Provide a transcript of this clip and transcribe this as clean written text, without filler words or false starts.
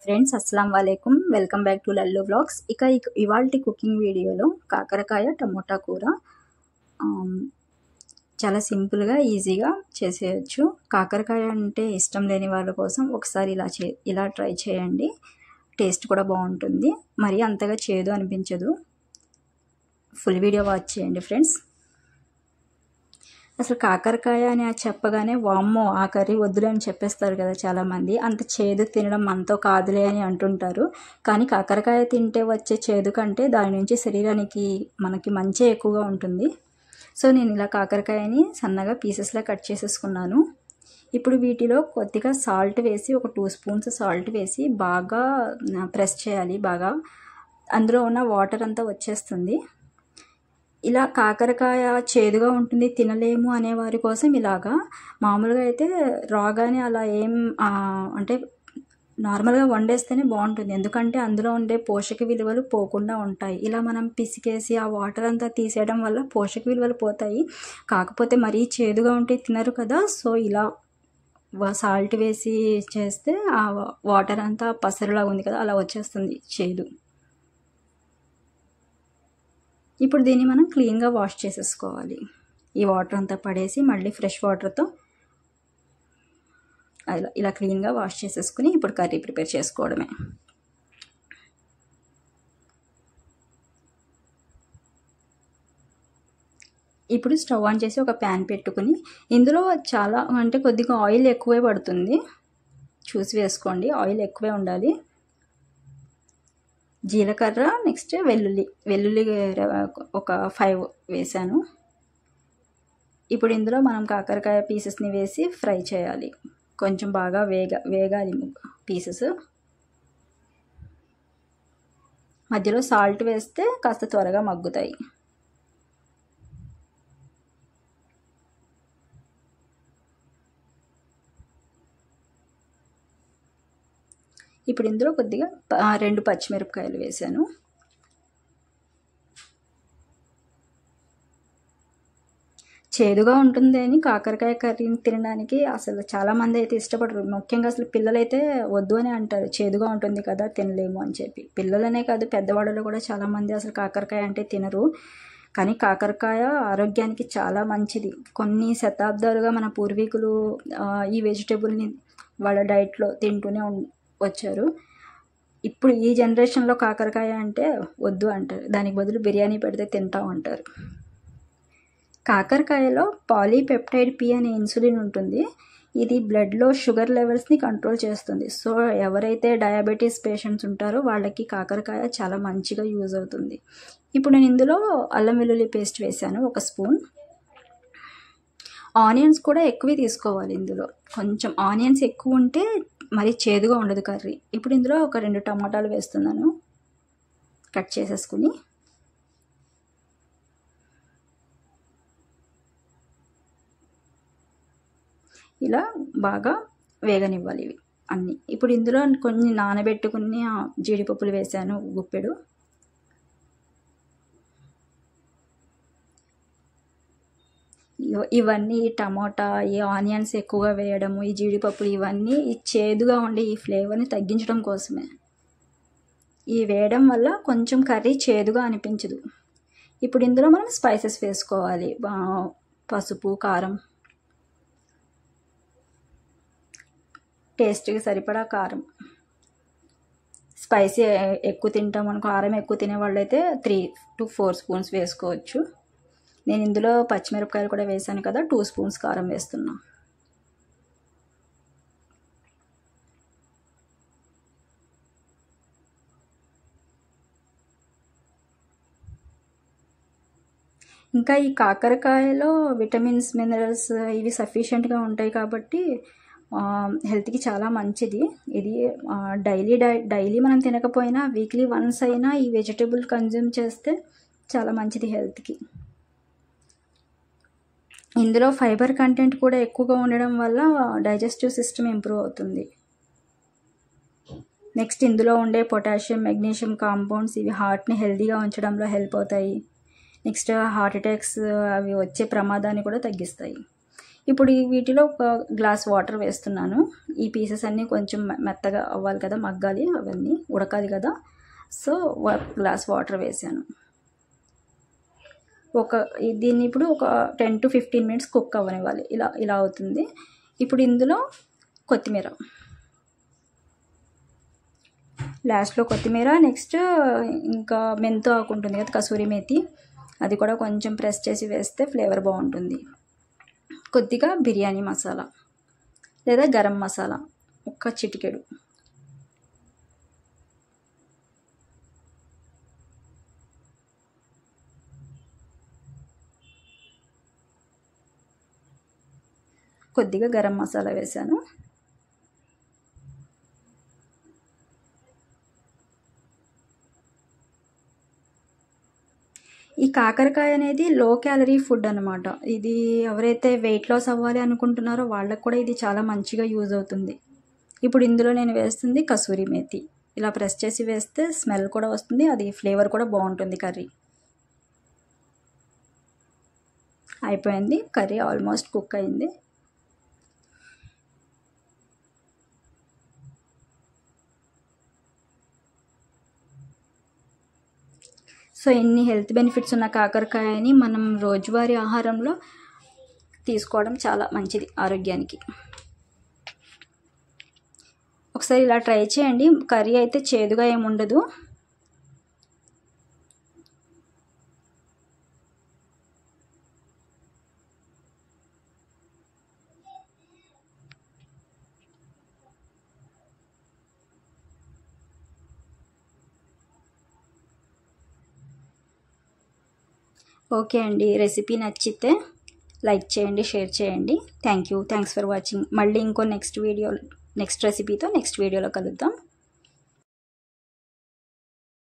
Friends అస్సలం వాలేకుమ్ welcome back to Lallu vlogs. ఇవాల్టి కుకింగ్ వీడియోలో కాకరకాయ టమోటా కూర చాలా సింపుల్గా ఈజీగా చేసేయచ్చు. కాకరకాయ అంటే ఇష్టం లేని వాళ్ళ కోసం ఒకసారి ఇలా ట్రై చేయండి. టేస్ట్ కూడా బాగుంటుంది, మరి అంతగా చేదు అనిపించదు. ఫుల్ వీడియో వాచ్ చేయండి ఫ్రెండ్స్. అసలు కాకరకాయ అని చెప్పగానే వామ్మో ఆ కర్రీ వద్దులే అని చెప్పేస్తారు కదా చాలామంది. అంత చేదు తినడం మనతో కాదులే అని అంటుంటారు. కానీ కాకరకాయ తింటే వచ్చే చేదు కంటే దాని నుంచి శరీరానికి మనకి మంచి ఎక్కువగా ఉంటుంది. సో నేను ఇలా కాకరకాయని సన్నగా పీసెస్లా కట్ చేసేసుకున్నాను. ఇప్పుడు వీటిలో కొద్దిగా సాల్ట్ వేసి, ఒక 2 స్పూన్స్ సాల్ట్ వేసి బాగా ప్రెస్ చేయాలి. బాగా అందులో ఉన్న వాటర్ అంతా వచ్చేస్తుంది. ఇలా కాకరకాయ చేదుగా ఉంటుంది, తినలేము అనే వారి కోసం ఇలాగా. మామూలుగా అయితే రాగానే అలా అంటే నార్మల్గా వండేస్తేనే బాగుంటుంది, ఎందుకంటే అందులో ఉండే పోషక విలువలు పోకుండా ఉంటాయి. ఇలా మనం పిసికేసి ఆ వాటర్ అంతా తీసేయడం వల్ల పోషక విలువలు పోతాయి. కాకపోతే మరీ చేదుగా ఉంటే తినరు కదా, సో ఇలా సాల్ట్ వేసి చేస్తే ఆ వాటర్ అంతా పసరులాగా ఉంది కదా, అలా వచ్చేస్తుంది చేదు. ఇప్పుడు దీన్ని మనం క్లీన్గా వాష్ చేసేసుకోవాలి. ఈ వాటర్ అంతా పడేసి మళ్ళీ ఫ్రెష్ వాటర్తో ఇలా క్లీన్గా వాష్ చేసేసుకుని ఇప్పుడు కర్రీ ప్రిపేర్ చేసుకోవడమే. ఇప్పుడు స్టవ్ ఆన్ చేసి ఒక ప్యాన్ పెట్టుకుని ఇందులో కొద్దిగా ఆయిల్ ఎక్కువే పడుతుంది, చూసి వేసుకోండి. ఆయిల్ ఎక్కువే ఉండాలి. జీలకర్ర, నెక్స్ట్ వెల్లుల్లి ఒక 5 వేసాను. ఇప్పుడు ఇందులో మనం కాకరకాయ పీసెస్ని వేసి ఫ్రై చేయాలి. కొంచెం బాగా వేగాలి పీసెస్. మధ్యలో సాల్ట్ వేస్తే కాస్త త్వరగా మగ్గుతాయి. ఇప్పుడు ఇందులో కొద్దిగా 2 పచ్చిమిరపకాయలు వేసాను. చేదుగా ఉంటుంది అని కాకరకాయ కర్రీని తినడానికి అసలు చాలామంది అయితే ఇష్టపడరు. ముఖ్యంగా అసలు పిల్లలైతే వద్దు అని అంటారు, చేదుగా ఉంటుంది కదా తినలేము అని చెప్పి. పిల్లలనే కాదు, పెద్దవాళ్ళు కూడా చాలామంది అసలు కాకరకాయ అంటే తినరు. కానీ కాకరకాయ ఆరోగ్యానికి చాలా మంచిది. కొన్ని శతాబ్దాలుగా మన పూర్వీకులు ఈ వెజిటేబుల్ని వాళ్ళ డైట్లో తింటూనే వచ్చారు. ఇప్పుడు ఈ జనరేషన్లో కాకరకాయ అంటే వద్దు అంటారు, దానికి బదులు బిర్యానీ పెడితే తింటాం అంటారు. కాకరకాయలో పాలీపెప్టైడ్ పి అనే ఇన్సులిన్ ఉంటుంది. ఇది బ్లడ్లో షుగర్ లెవెల్స్ని కంట్రోల్ చేస్తుంది. సో ఎవరైతే డయాబెటీస్ పేషెంట్స్ ఉంటారో వాళ్ళకి కాకరకాయ చాలా మంచిగా యూజ్ అవుతుంది. ఇప్పుడు నేను ఇందులో అల్లం వెల్లుల్లి పేస్ట్ వేసాను 1 స్పూన్. ఆనియన్స్ కూడా ఎక్కువే తీసుకోవాలి. ఇందులో కొంచెం ఆనియన్స్ ఎక్కువ ఉంటే మరి చేదుగా ఉండదు కర్రీ. ఇప్పుడు ఇందులో ఒక 2 టమాటాలు వేస్తున్నాను కట్ చేసేసుకుని. ఇలా బాగా వేగనివ్వాలి ఇవి అన్నీ. ఇప్పుడు ఇందులో కొన్ని నానబెట్టుకుని జీడిపప్పులు వేసాను, గుప్పెడు. ఇవన్నీ ఈ టమాటా, ఈ ఆనియన్స్ ఎక్కువగా వేయడము, ఈ జీడిపప్పులు ఇవన్నీ ఈ చేదుగా ఉండే ఈ ఫ్లేవర్ని తగ్గించడం కోసమే. ఇవి వేయడం వల్ల కొంచెం కర్రీ చేదుగా అనిపించదు. ఇప్పుడు ఇందులో మనం స్పైసెస్ వేసుకోవాలి. పసుపు, కారం, టేస్ట్కి సరిపడా కారం. స్పైసీ ఎక్కువ తింటాం అనుకో, కారం ఎక్కువ తినే వాళ్ళైతే 3 to 4 స్పూన్స్ వేసుకోవచ్చు. నేను ఇందులో పచ్చిమిరపకాయలు కూడా వేసాను కదా, 2 స్పూన్స్ కారం వేస్తున్నా. ఇంకా ఈ కాకరకాయలో విటమిన్స్, మినరల్స్ ఇవి సఫిషియెంట్గా ఉంటాయి కాబట్టి హెల్త్కి చాలా మంచిది. ఇది డైలీ మనం తినకపోయినా వీక్లీ వన్స్ అయినా ఈ వెజిటేబుల్ కన్జ్యూమ్ చేస్తే చాలా మంచిది హెల్త్కి. ఇందులో ఫైబర్ కంటెంట్ కూడా ఎక్కువగా ఉండడం వల్ల డైజెస్టివ్ సిస్టమ్ ఇంప్రూవ్ అవుతుంది. నెక్స్ట్ ఇందులో ఉండే పొటాషియం, మెగ్నీషియం కాంపౌండ్స్ ఇవి హార్ట్ని హెల్తీగా ఉంచడంలో హెల్ప్ అవుతాయి. నెక్స్ట్ హార్ట్ అటాక్స్ అవి వచ్చే ప్రమాదాన్ని కూడా తగ్గిస్తాయి. ఇప్పుడు వీటిలో ఒక గ్లాస్ వాటర్ వేస్తున్నాను. ఈ పీసెస్ అన్నీ కొంచెం మెత్తగా అవ్వాలి కదా, మగ్గాలి, అవన్నీ ఉడకాలి కదా. సో గ్లాస్ వాటర్ వేసాను. దీన్ని ఇప్పుడు ఒక 10 to 15 minutes కుక్ అవ్వనివ్వాలి. ఇలా అవుతుంది. ఇప్పుడు ఇందులో కొత్తిమీర, లాస్ట్లో కొత్తిమీర, నెక్స్ట్ ఇంకా మెంతో ఆకు ఉంటుంది కదా, కసూరి మేతి, అది కూడా కొంచెం ప్రెస్ చేసి వేస్తే ఫ్లేవర్ బాగుంటుంది. కొద్దిగా బిర్యానీ మసాలా లేదా గరం మసాలా ఒక్క చిటికెడు. కొద్దిగా గరం మసాలా వేసాను. ఈ కాకరకాయ అనేది లో క్యాలరీ ఫుడ్ అనమాట. ఇది ఎవరైతే వెయిట్ లాస్ అవ్వాలి అనుకుంటున్నారో వాళ్ళకు కూడా ఇది చాలా మంచిగా యూజ్ అవుతుంది. ఇప్పుడు ఇందులో నేను వేస్తుంది కసూరి మేతి. ఇలా ప్రెస్ చేసి వేస్తే స్మెల్ కూడా వస్తుంది, అది ఫ్లేవర్ కూడా బాగుంటుంది కర్రీ. అయిపోయింది, కర్రీ ఆల్మోస్ట్ కుక్ అయింది. సో ఇన్ని హెల్త్ బెనిఫిట్స్ ఉన్న కాకరకాయని మనం రోజువారీ ఆహారంలో తీసుకోవడం చాలా మంచిది ఆరోగ్యానికి. ఒకసారి ఇలా ట్రై చేయండి. కర్రీ అయితే చేదుగా ఏముండదు. ఓకే అండి, రెసిపీ నచ్చితే లైక్ చేయండి, షేర్ చేయండి. Thanks for watching. మళ్ళీ ఇంకో నెక్స్ట్ రెసిపీతో నెక్స్ట్ వీడియోలో కలుద్దాం.